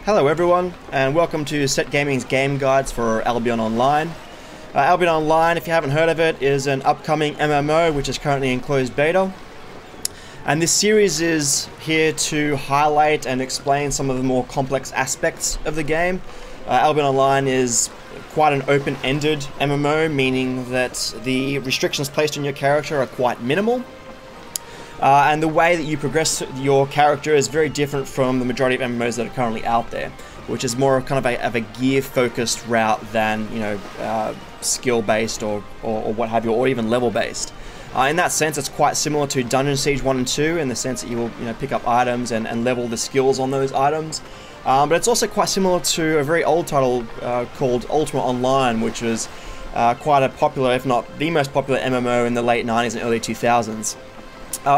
Hello everyone, and welcome to Set Gaming's game guides for Albion Online. Albion Online, if you haven't heard of it, is an upcoming MMO which is currently in closed beta. And this series is here to highlight and explain some of the more complex aspects of the game. Albion Online is quite an open-ended MMO, meaning that the restrictions placed on your character are quite minimal. And the way that you progress your character is very different from the majority of MMOs that are currently out there, which is more kind of a gear-focused route than, you know, skill-based or what have you, or even level-based. In that sense, it's quite similar to Dungeon Siege 1 and 2 in the sense that you will, pick up items and level the skills on those items. But it's also quite similar to a very old title called Ultima Online, which was quite a popular, if not the most popular MMO in the late 90s and early 2000s.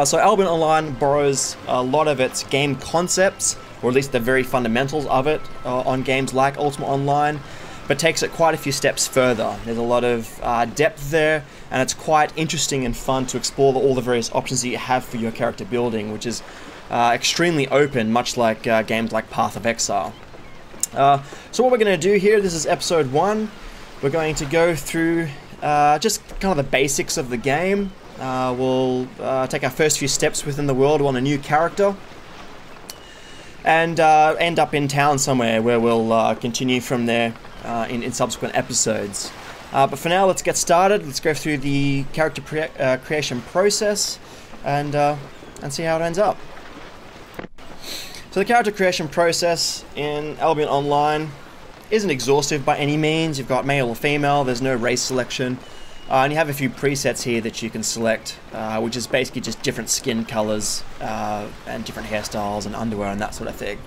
So Albion Online borrows a lot of its game concepts, or at least the very fundamentals of it, on games like Ultima Online, but takes it quite a few steps further. There's a lot of depth there, and it's quite interesting and fun to explore all the various options that you have for your character building, which is extremely open, much like games like Path of Exile. So what we're going to do here, this is episode 1, we're going to go through just kind of the basics of the game. We'll take our first few steps within the world on a new character and end up in town somewhere where we'll continue from there in subsequent episodes. But for now, let's get started. Let's go through the character creation process and see how it ends up. So the character creation process in Albion Online isn't exhaustive by any means. You've got male or female, there's no race selection. And you have a few presets here that you can select, which is basically just different skin colors and different hairstyles and underwear and that sort of thing.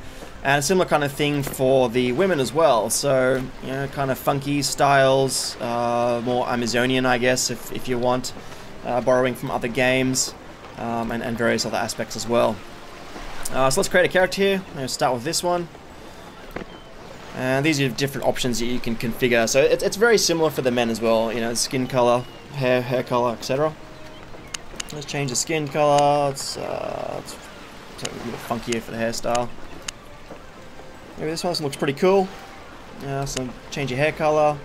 And a similar kind of thing for the women as well. So, kind of funky styles, more Amazonian, I guess, if you want, borrowing from other games, and various other aspects as well. So let's create a character here. I'm going to start with this one. And these are different options that you can configure. So it's very similar for the men as well. Skin color, hair color, etc. Let's change the skin color. Let's make it a bit funkier for the hairstyle. Maybe this one looks pretty cool. So change your hair color.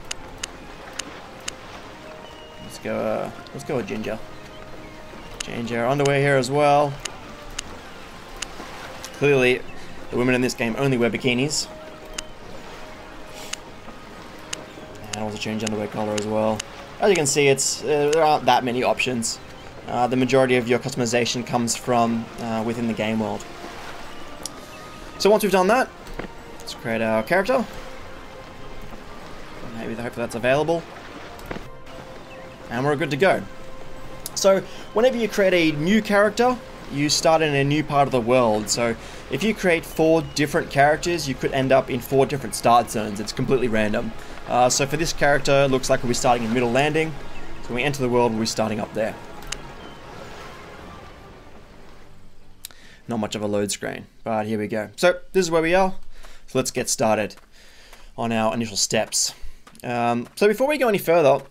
Let's go with ginger. Change our underwear here as well. Clearly, the women in this game only wear bikinis. And also change underwear color as well. As you can see, there aren't that many options. The majority of your customization comes from within the game world. So once we've done that, let's create our character. Maybe hopefully that's available. And we're good to go. So whenever you create a new character, you start in a new part of the world. So if you create 4 different characters, you could end up in 4 different start zones. It's completely random. So for this character, it looks like we'll be starting in Middle Landing. So when we enter the world, we'll be starting up there. Not much of a load screen, but here we go. So this is where we are. So let's get started on our initial steps. So before we go any further,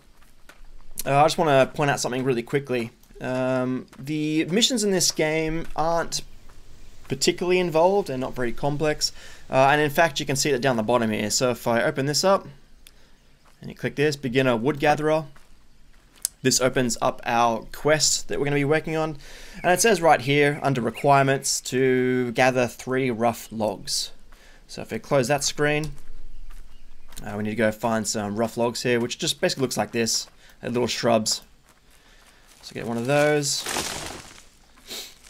I just want to point out something really quickly. The missions in this game aren't particularly involved and not very complex. And in fact, you can see it down the bottom here. So if I open this up, and you click this, Beginner Wood Gatherer. This opens up our quest that we're going to be working on. And it says right here, under requirements, to gather 3 rough logs. So if we close that screen, we need to go find some rough logs here, which just basically looks like this, little shrubs. So get one of those.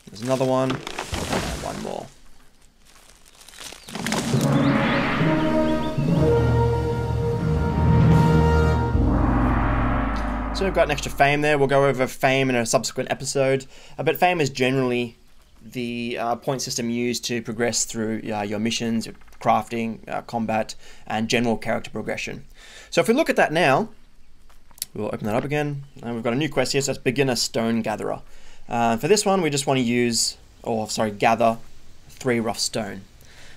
There's another one, and one more. So we've got an extra fame there. We'll go over fame in a subsequent episode. But fame is generally the point system used to progress through your missions, your crafting, combat, and general character progression. So if we look at that now, we'll open that up again. And we've got a new quest here, so that's Beginner Stone Gatherer. For this one, we just want to gather 3 rough stone.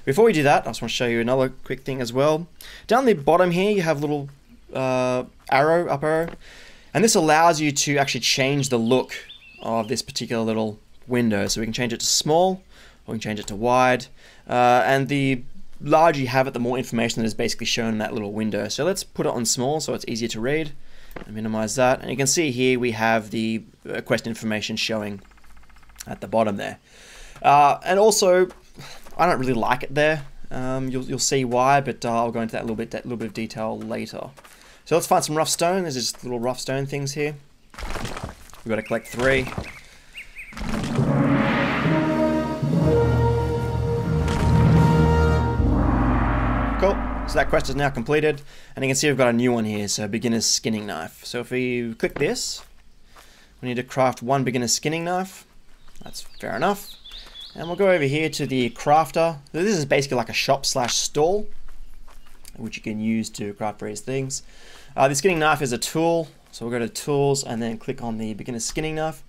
Before we do that, I just want to show you another quick thing as well. Down the bottom here, you have a little up arrow. And this allows you to actually change the look of this particular little window. So we can change it to small, or we can change it to wide. And the larger you have it, the more information that is basically shown in that little window. So let's put it on small so it's easier to read. And minimize that, and you can see here we have the quest information showing at the bottom there. And also, I don't really like it there. You'll see why, but I'll go into that little bit of detail later. So let's find some rough stone. There's just little rough stone things here. We've got to collect 3. Cool. So that quest is now completed, and you can see we've got a new one here, so beginner's skinning knife. So if we click this, we need to craft 1 beginner's skinning knife. That's fair enough. And we'll go over here to the crafter. So this is basically like a shop/stall, which you can use to craft various things. The skinning knife is a tool, so we'll go to tools and then click on the beginner's skinning knife.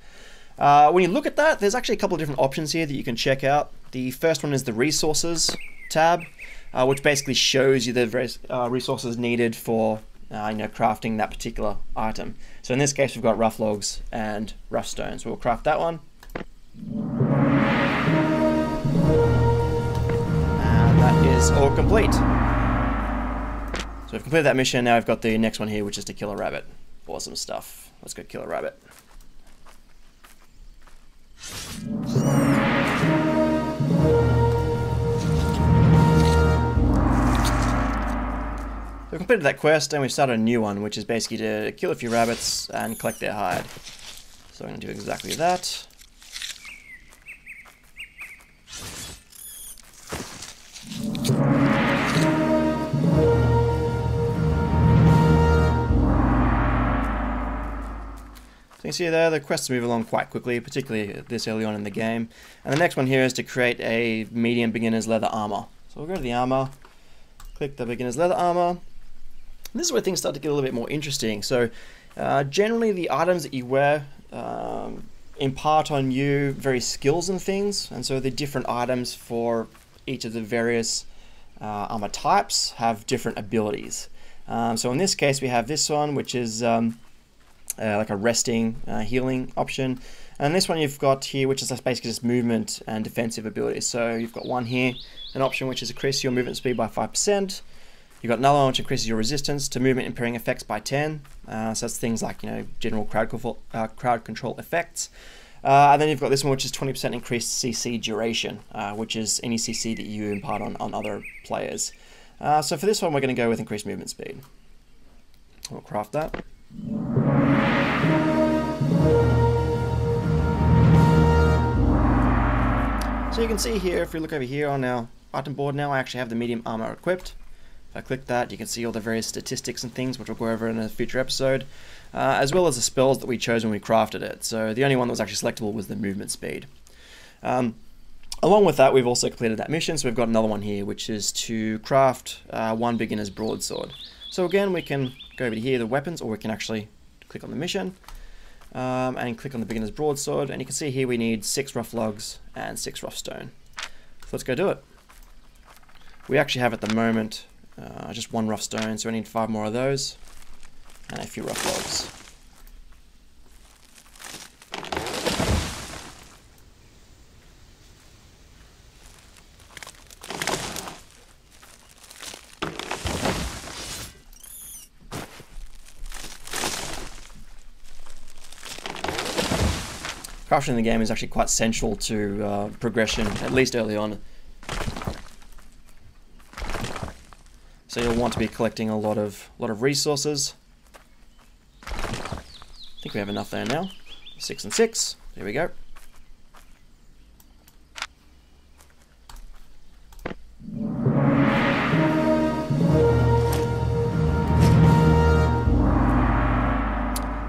When you look at that, there's actually a couple of different options here that you can check out. The first one is the resources tab, which basically shows you the various resources needed for crafting that particular item. So in this case, we've got rough logs and rough stone. So we'll craft that one. And that is all complete. So we've completed that mission. Now we've got the next one here, which is to kill a rabbit. Awesome stuff. Let's go kill a rabbit. We've completed that quest, and we've started a new one, which is basically to kill a few rabbits and collect their hide. So I'm going to do exactly that. So you can see there, the quests move along quite quickly, particularly this early on in the game. And the next one here is to create a medium beginner's leather armor. So we'll go to the armor, click the beginner's leather armor. This is where things start to get a little bit more interesting. So generally the items that you wear impart on you various skills and things, and so the different items for each of the various armor types have different abilities. So in this case we have this one, which is like a resting healing option, and this one you've got here, which is basically just movement and defensive abilities. So you've got one here, an option which is increase your movement speed by 5%. You've got another one which increases your resistance to movement impairing effects by 10. So that's things like general crowd control effects. And then you've got this one which is 20% increased CC duration, which is any CC that you impart on other players. So for this one we're going to go with increased movement speed. We'll craft that. So you can see here, if we look over here on our item board now, I actually have the medium armor equipped. If I click that, you can see all the various statistics and things, which we'll go over in a future episode, as well as the spells that we chose when we crafted it. So the only one that was actually selectable was the movement speed. Along with that, we've also completed that mission, so we've got another one here, which is to craft 1 beginner's broadsword. So again, we can go over to here, the weapons, or we can actually click on the mission and click on the beginner's broadsword, and you can see here we need 6 rough logs and 6 rough stone. So let's go do it. We actually have at the moment just 1 rough stone, so we need 5 more of those and a few rough logs. Crafting in the game is actually quite central to progression, at least early on. So you'll want to be collecting a lot of resources. I think we have enough there now. 6 and 6. There we go.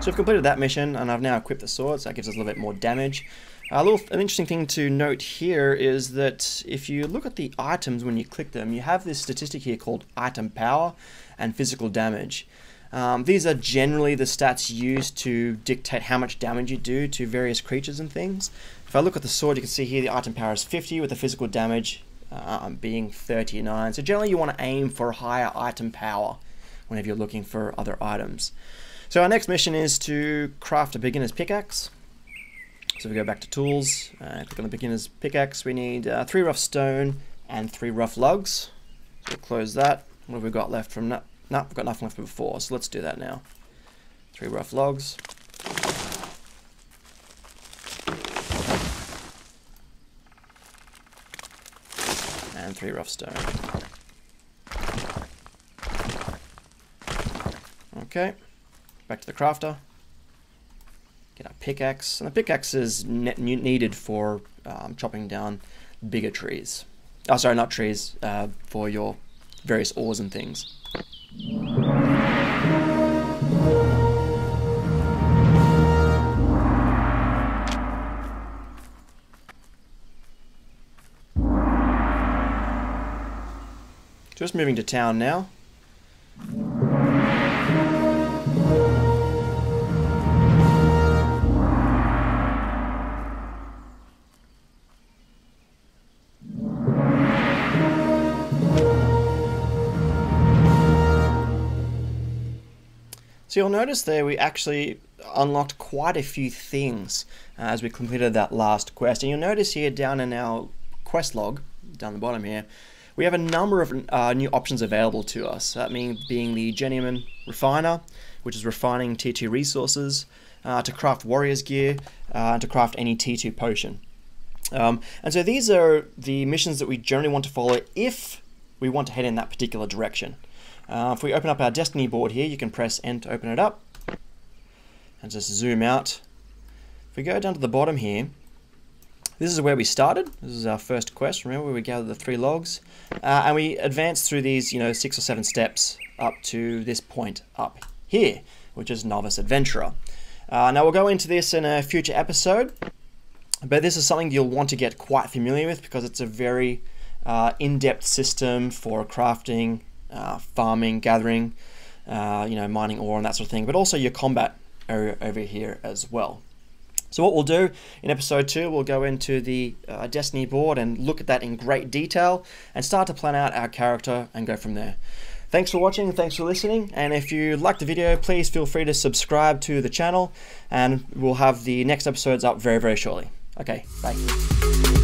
So we've completed that mission, and I've now equipped the sword, so that gives us a little bit more damage. An interesting thing to note here is that if you look at the items when you click them, you have this statistic here called item power and physical damage. These are generally the stats used to dictate how much damage you do to various creatures and things. If I look at the sword, you can see here the item power is 50 with the physical damage being 39. So generally you want to aim for higher item power whenever you're looking for other items. So our next mission is to craft a beginner's pickaxe. So we go back to tools, click on the beginner's pickaxe. We need 3 rough stone and 3 rough logs. So we'll close that. What have we got left from that? No, we've got nothing left from before, so let's do that now. 3 rough logs. And 3 rough stone. Okay, back to the crafter. Get our pickaxe, and the pickaxe is needed for chopping down bigger trees. Oh, sorry, not trees, for your various ores and things. Just moving to town now. So you'll notice there we actually unlocked quite a few things as we completed that last quest. And you'll notice here down in our quest log, down the bottom here, we have a number of new options available to us. That means being the Journeyman Refiner, which is refining tier 2 resources, to craft warrior's gear, and to craft any tier 2 potion. And so these are the missions that we generally want to follow if we want to head in that particular direction. If we open up our Destiny board here, you can press N to open it up and just zoom out. If we go down to the bottom here, this is where we started. This is our first quest. Remember where we gathered the 3 logs, and we advanced through these, 6 or 7 steps up to this point up here, which is Novice Adventurer. Now we'll go into this in a future episode, but this is something you'll want to get quite familiar with because it's a very in-depth system for crafting, farming, gathering, mining ore and that sort of thing, but also your combat area over here as well. So what we'll do in episode 2, we'll go into the Destiny board and look at that in great detail and start to plan out our character and go from there. Thanks for watching, thanks for listening, and if you liked the video, please feel free to subscribe to the channel, and we'll have the next episodes up very, very shortly. Okay, bye.